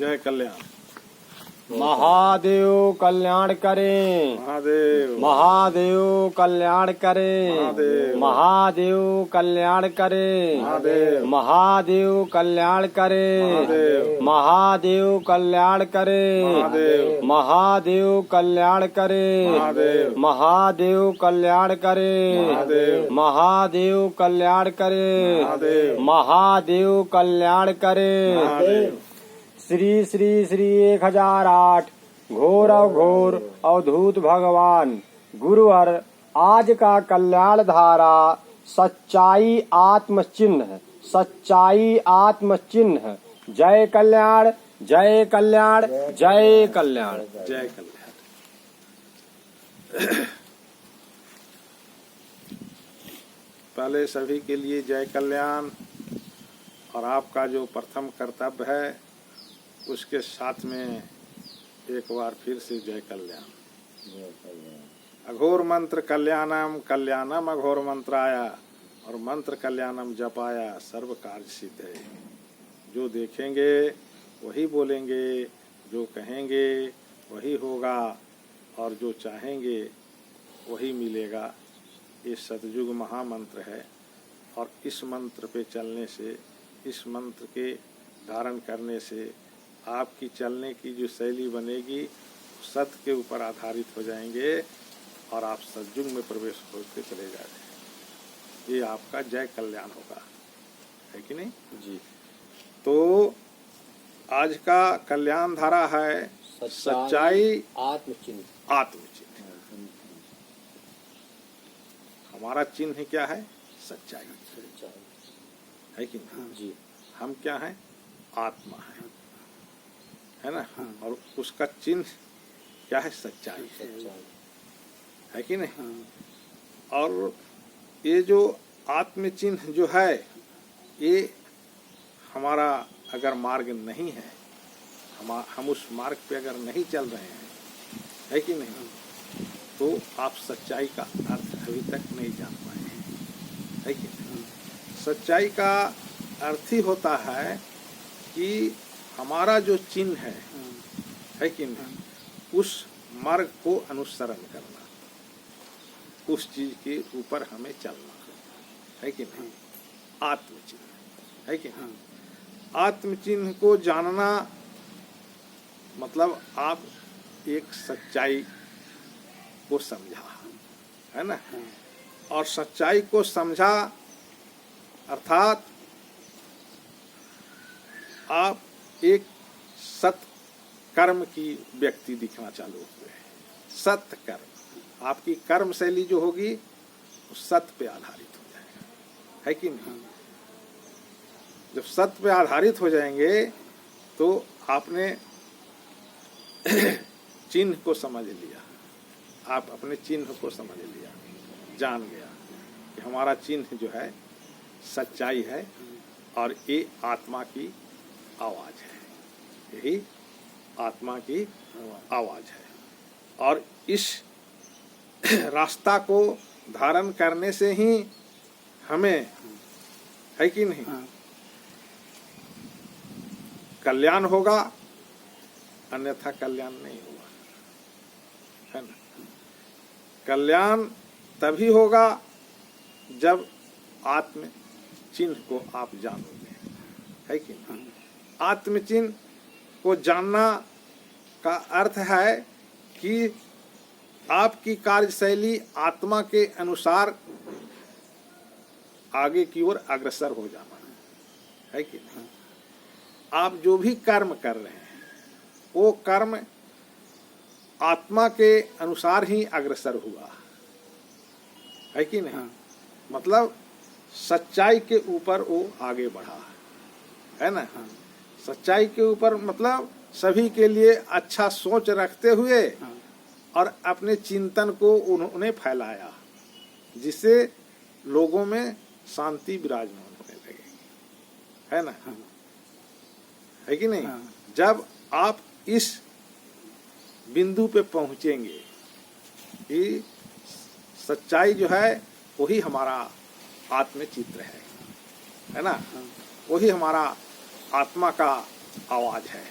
जय कल्याण। महादेव कल्याण करें। महादेव महादेव कल्याण करें। महादेव महादेव कल्याण करें। महादेव महादेव कल्याण करें। महादेव महादेव कल्याण करें। महादेव महादेव कल्याण करें। महादेव महादेव कल्याण करें। महादेव महादेव कल्याण करें। महादेव महादेव कल्याण करें। महादेव श्री श्री श्री 1008 घोर अवघोर अवधूत भगवान गुरुवर आज का कल्याण धारा सच्चाई आत्म चिन्ह। सच्चाई आत्म चिन्ह। जय कल्याण जय कल्याण जय कल्याण जय कल्याण। पहले सभी के लिए जय कल्याण। और आपका जो प्रथम कर्तव्य है उसके साथ में एक बार फिर से जय कल्याण। अघोर मंत्र कल्याणम कल्याणम अघोर मंत्राया, और मंत्र कल्याणम जपाया सर्व कार्य सिद्ध है। जो देखेंगे वही बोलेंगे, जो कहेंगे वही होगा, और जो चाहेंगे वही मिलेगा। ये सतयुग महामंत्र है। और इस मंत्र पे चलने से, इस मंत्र के धारण करने से आपकी चलने की जो शैली बनेगी सत्य के ऊपर आधारित हो जाएंगे और आप सतयुग में प्रवेश होते चले जाएंगे। ये आपका जय कल्याण होगा, है कि नहीं जी। तो आज का कल्याण धारा है सच्चाई आत्म चिन्ह। आत्म चिन्ह। हमारा चिन्ह क्या है? सच्चाई है कि नहीं जी। हम क्या हैं? आत्मा है ना। और उसका चिन्ह क्या है? सच्चाई है कि नहीं। और ये जो आत्म चिन्ह जो है, ये हमारा अगर मार्ग नहीं है, हम उस मार्ग पे अगर नहीं चल रहे हैं, है कि नहीं, तो आप सच्चाई का अर्थ अभी तक नहीं जान पाए हैं, है कि नहीं। सच्चाई का अर्थ ही होता है कि हमारा जो चिन्ह है कि नहीं, उस मार्ग को अनुसरण करना, उस चीज के ऊपर हमें चलना, है कि नहीं। आत्मचिन्ह है कि नहीं। आत्मचिन्ह को जानना मतलब आप एक सच्चाई को समझा, है ना। और सच्चाई को समझा अर्थात आप एक सत्य कर्म की व्यक्ति दिखना चालू हुए। सत्य कर्म, आपकी कर्म शैली जो होगी वो सत्य पे आधारित हो जाएगा, है कि नहीं। जब सत्य पे आधारित हो जाएंगे तो आपने चिन्ह को समझ लिया, आप अपने चिन्ह को समझ लिया, जान गया कि हमारा चिन्ह जो है सच्चाई है और ये आत्मा की आवाज है, यही आत्मा की आवाज है। और इस रास्ता को धारण करने से ही हमें, है कि नहीं, कल्याण होगा, अन्यथा कल्याण नहीं होगा, है ना। कल्याण तभी होगा जब आत्म चिन्ह को आप जानोगे, है कि नहीं। आत्म चिन्ह को जानना का अर्थ है कि आपकी कार्यशैली आत्मा के अनुसार आगे की ओर अग्रसर हो जाना, है कि नहीं। आप जो भी कर्म कर रहे हैं वो कर्म आत्मा के अनुसार ही अग्रसर हुआ, है कि नहीं। मतलब सच्चाई के ऊपर वो आगे बढ़ा, है ना। सच्चाई के ऊपर मतलब सभी के लिए अच्छा सोच रखते हुए और अपने चिंतन को उन्होंने फैलाया, जिससे लोगों में शांति विराजमान होने लगेगी, है ना, है कि नहीं। जब आप इस बिंदु पे पहुंचेंगे कि सच्चाई जो है वही हमारा आत्मचित्र है ना, वही हमारा आत्मा का आवाज है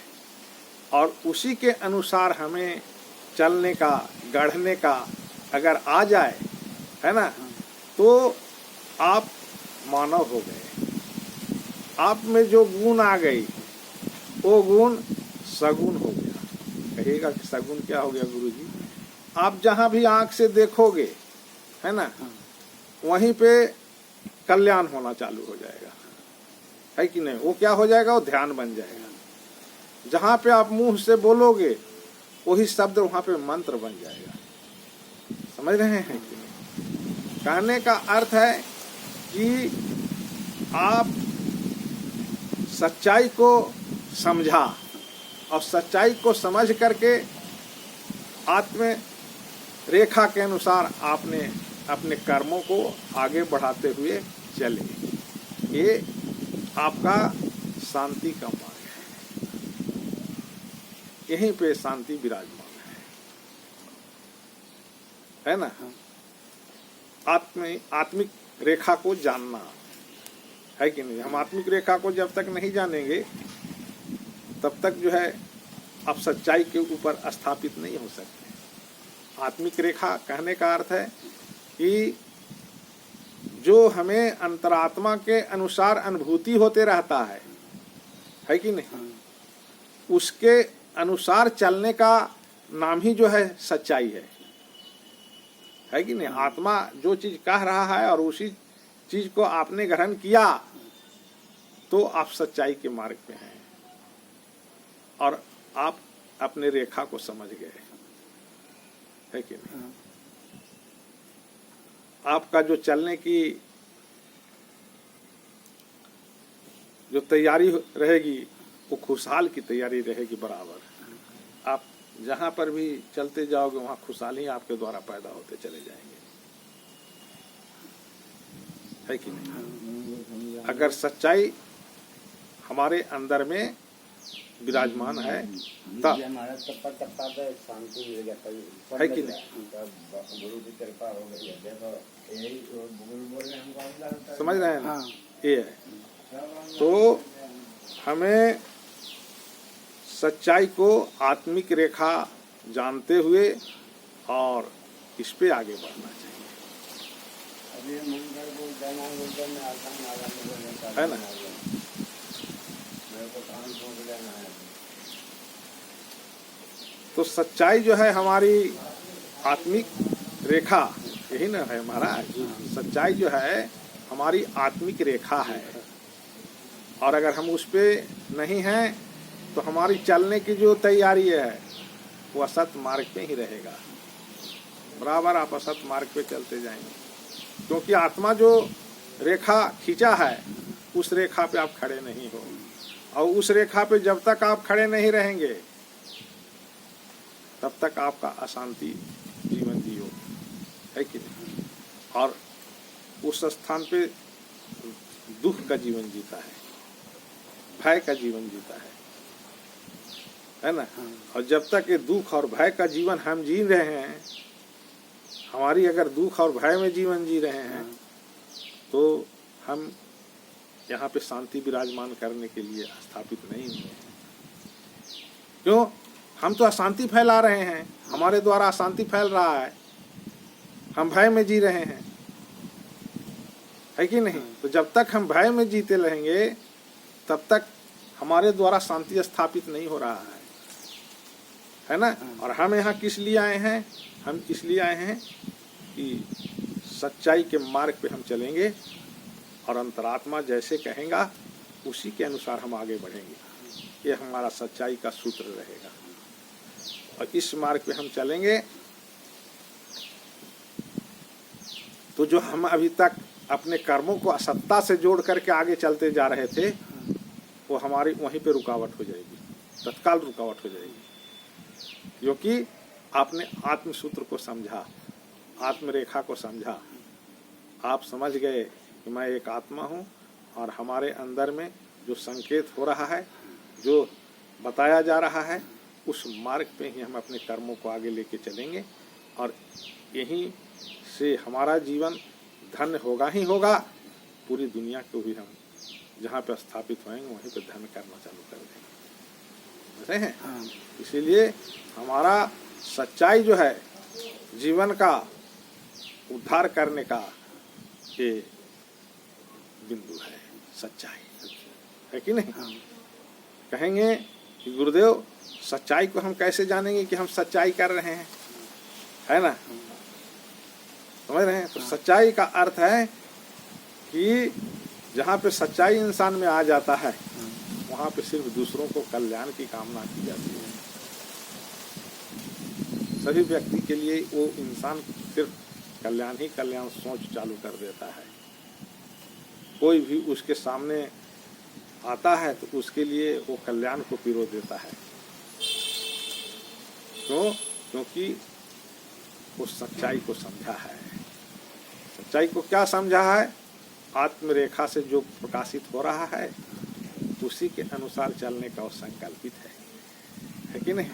और उसी के अनुसार हमें चलने का, गढ़ने का अगर आ जाए, है ना, तो आप मानव हो गए। आप में जो गुण आ गई वो गुण सगुण हो गया। कहिएगा कि सगुण क्या हो गया गुरुजी? आप जहां भी आंख से देखोगे, है ना, वहीं पे कल्याण होना चालू हो जाएगा, है कि नहीं? वो क्या हो जाएगा? वो ध्यान बन जाएगा। जहां पे आप मुंह से बोलोगे वही शब्द वहां पे मंत्र बन जाएगा। समझ रहे हैं कि नहीं? कहने का अर्थ है कि आप सच्चाई को समझा और सच्चाई को समझ करके आत्म रेखा के अनुसार आपने अपने कर्मों को आगे बढ़ाते हुए चले। ये आपका शांति का मार्ग है। यहीं पे शांति विराजमान है ना? आत्मिक रेखा को जानना है कि नहीं? हम आत्मिक रेखा को जब तक नहीं जानेंगे तब तक जो है आप सच्चाई के ऊपर स्थापित नहीं हो सकते। आत्मिक रेखा कहने का अर्थ है कि जो हमें अंतरात्मा के अनुसार अनुभूति होते रहता है कि नहीं? उसके अनुसार चलने का नाम ही जो है सच्चाई है कि नहीं? आत्मा जो चीज कह रहा है और उसी चीज को आपने ग्रहण किया तो आप सच्चाई के मार्ग पे हैं और आप अपने रेखा को समझ गए, है कि नहीं? आपका जो चलने की जो तैयारी रहेगी वो खुशहाल की तैयारी रहेगी बराबर। आप जहां पर भी चलते जाओगे वहां खुशहाली आपके द्वारा पैदा होते चले जाएंगे, है कि नहीं? अगर सच्चाई हमारे अंदर में विराजमान है तब, है कि नहीं? समझ रहे हैं ना? ये है। तो हमें सच्चाई को आत्मिक रेखा जानते हुए और इस पे आगे बढ़ना चाहिए, है ना? तो सच्चाई जो है हमारी आत्मिक रेखा, यही ना है महाराज? सच्चाई जो है हमारी आत्मिक रेखा है और अगर हम उस पे नहीं हैं तो हमारी चलने की जो तैयारी है वो असत मार्ग पे ही रहेगा। बराबर आप असत मार्ग पे चलते जाएंगे, क्योंकि आत्मा जो रेखा खींचा है उस रेखा पे आप खड़े नहीं हो, और उस रेखा पे जब तक आप खड़े नहीं रहेंगे तब तक आपका अशांति जीवन जियो, है कि नहीं? और उस स्थान पे दुख का जीवन जीता है, भय का जीवन जीता है ना? और जब तक ये दुख और भय का जीवन हम जी रहे हैं, हमारी अगर दुख और भय में जीवन जी रहे हैं तो हम यहाँ पे शांति विराजमान करने के लिए स्थापित नहीं हुए हैं। क्यों? हम तो अशांति फैला रहे हैं, हमारे द्वारा अशांति फैल रहा है, हम भय में जी रहे हैं, है कि नहीं? तो जब तक हम भय में जीते रहेंगे तब तक हमारे द्वारा शांति स्थापित नहीं हो रहा है ना? और हम यहाँ किस लिए आए हैं? हम इसलिए आए हैं कि सच्चाई के मार्ग पे हम चलेंगे और अंतरात्मा जैसे कहेगा उसी के अनुसार हम आगे बढ़ेंगे। ये हमारा सच्चाई का सूत्र रहेगा और इस मार्ग पे हम चलेंगे तो जो हम अभी तक अपने कर्मों को असत्ता से जोड़ करके आगे चलते जा रहे थे वो हमारी वहीं पे रुकावट हो जाएगी, तत्काल रुकावट हो जाएगी, क्योंकि आपने आत्म सूत्र को समझा, आत्म रेखा को समझा। आप समझ गए कि मैं एक आत्मा हूँ और हमारे अंदर में जो संकेत हो रहा है, जो बताया जा रहा है, उस मार्ग पे ही हम अपने कर्मों को आगे लेके चलेंगे और यहीं से हमारा जीवन धन्य होगा ही होगा। पूरी दुनिया को भी हम जहाँ पे स्थापित होंगे वहीं पे धन्य करना चालू कर देंगे। समझ रहे हैं? इसीलिए हमारा सच्चाई जो है जीवन का उद्धार करने का ये बिंदु है, सच्चाई है कि नहीं? कहेंगे कि गुरुदेव सच्चाई को हम कैसे जानेंगे कि हम सच्चाई कर रहे हैं, है ना? समझ रहे हैं? तो सच्चाई का अर्थ है कि जहाँ पे सच्चाई इंसान में आ जाता है वहाँ पे सिर्फ दूसरों को कल्याण की कामना की जाती है। सभी व्यक्ति के लिए वो इंसान सिर्फ कल्याण ही कल्याण सोच चालू कर देता है। कोई भी उसके सामने आता है तो उसके लिए वो कल्याण को पिरो देता है। क्यों? क्योंकि वो सच्चाई को समझा है। सच्चाई को क्या समझा है? आत्मरेखा से जो प्रकाशित हो रहा है उसी के अनुसार चलने का वो संकल्पित है कि नहीं?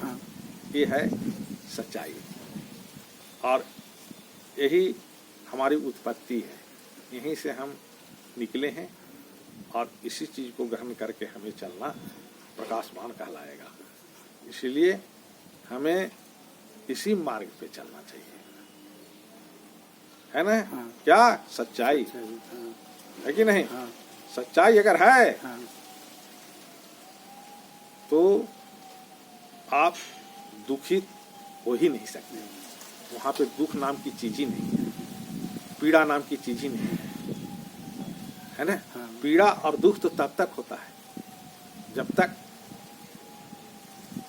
ये है सच्चाई और यही हमारी उत्पत्ति है। यहीं से हम निकले हैं और इसी चीज को ग्रहण करके हमें चलना प्रकाशमान कहलाएगा। इसीलिए हमें इसी मार्ग पे चलना चाहिए, है ना? क्या सच्चाई है कि नहीं? सच्चाई अगर है तो आप दुखित हो ही नहीं सकते। वहां पे दुख नाम की चीज ही नहीं है, पीड़ा नाम की चीज ही नहीं है ना? पीड़ा और दुख तो तब तक होता है जब तक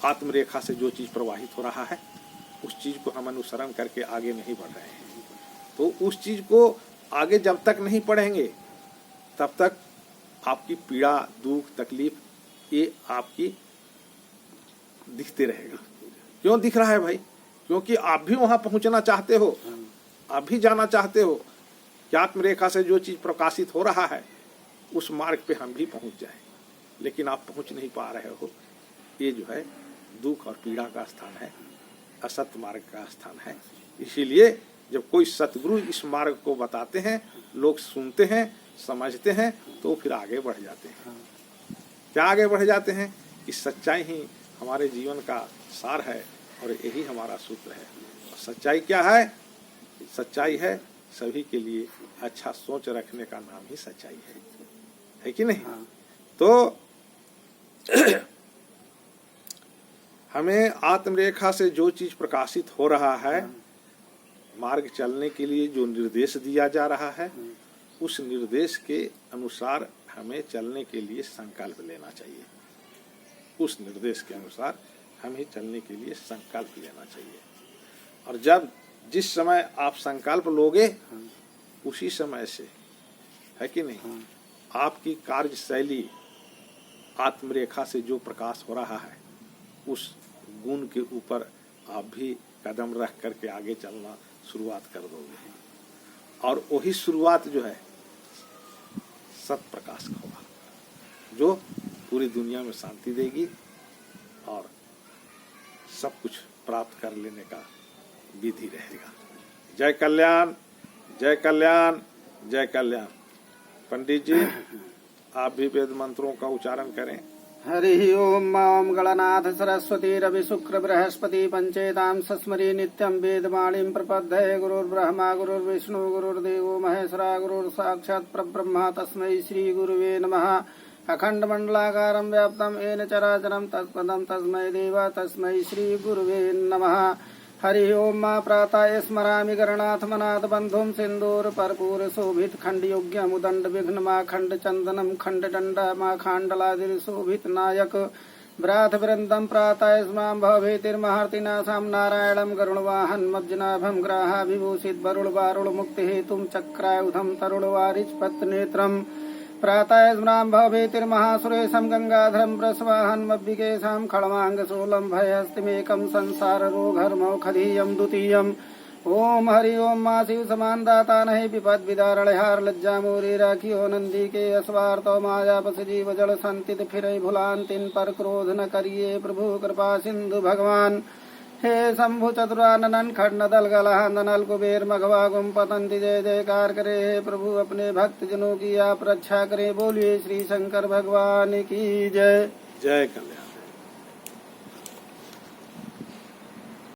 आत्मरेखा से जो चीज प्रवाहित हो रहा है उस चीज को हम अनुसरण करके आगे नहीं बढ़ रहे हैं। तो उस चीज को आगे जब तक नहीं पढ़ेंगे तब तक आपकी पीड़ा, दुख, तकलीफ ये आपकी दिखते रहेगा। क्यों दिख रहा है भाई? क्योंकि आप भी वहां पहुंचना चाहते हो, आप भी जाना चाहते हो कि आत्मरेखा से जो चीज प्रकाशित हो रहा है उस मार्ग पे हम भी पहुंच जाए, लेकिन आप पहुंच नहीं पा रहे हो। ये जो है दुख और पीड़ा का स्थान है, असत्य मार्ग का स्थान है। इसीलिए जब कोई सतगुरु इस मार्ग को बताते हैं, लोग सुनते हैं, समझते हैं तो फिर आगे बढ़ जाते हैं। क्या आगे बढ़ जाते हैं? कि सच्चाई ही हमारे जीवन का सार है और यही हमारा सूत्र है। और सच्चाई क्या है? सच्चाई है सभी के लिए अच्छा सोच रखने का नाम ही सच्चाई है कि नहीं? तो हमें आत्मरेखा से जो चीज प्रकाशित हो रहा है, मार्ग चलने के लिए जो निर्देश दिया जा रहा है, उस निर्देश के अनुसार हमें चलने के लिए संकल्प लेना चाहिए। उस निर्देश के अनुसार हमें चलने के लिए संकल्प लेना चाहिए। और जब जिस समय आप संकल्प लोगे उसी समय से, है कि नहीं, आपकी कार्यशैली आत्मरेखा से जो प्रकाश हो रहा है उस गुण के ऊपर आप भी कदम रख करके आगे चलना शुरुआत कर दोगे। और वही शुरुआत जो है सत प्रकाश का होगा जो पूरी दुनिया में शांति देगी और सब कुछ प्राप्त कर लेने का विधि रहेगा। जय कल्याण, जय कल्याण, जय कल्याण। पंडित जी आप भी वेद मंत्रों का उच्चारण करें। हरि ओम मां गणनाथ सरस्वती रवि शुक्र बृहस्पति पंचेतां सस्मरी नित्यं वेदवाणीं प्रपद्ये। गुरुर्ब्रह्मा गुरुर्विष्णु गुरुर्देवो महेश्वरा गुरुर्साक्षात् परब्रह्म तस्मै श्री गुरुवे नमः। अखंड मंडलाकारं व्याप्तं येन चराचरं तत्पदं तस्मै देव तस्मै श्री गुरुवे नमः। हरि ओम मा प्रातः स्मरामि गणनाथ मनाथ बंधुम सिंदूर परपूर शोभित खंड योग्य मुदंड विघ्न मा खंड चंदनम खंड दंड मा खांडलादि शोभित नायक व्रात वृंदम प्रातः स्मां भवेतिर्महर्तिनाशां नारायणं गरुणवाहन मज्जनाभं ग्राहा विभूषित वरुण वारुण मुक्ति हेतुं चक्रायुधं तरुण वारिचपत् नेत्रम् प्रातः स्मरां भवेतिर्महासुरेशं गंगाधरं प्रस्वाहन्मब्बिकेशां खड्माङ्गशूलं भयहस्तिमेकं संसाररोगहर्मौषधीयं द्वितीयम्। ओम हरि ओम मा शिव समान दाता नहीं विपद विदारणहार लज्जा मोरी राखियो नंदी के अस्वार्थ मायापस जीव जल संतित फिर भुलान तिन पर क्रोध न करिए प्रभु कृपा सिंधु भगवान। हे शंभु चतुरानन खंड दल गलह नल कुबेर मघवा गुम पतंति जय जयकार करे। हे प्रभु अपने भक्त जनों की आप रक्षा करें। बोलिए श्री शंकर भगवान की जय। जय कल्याण।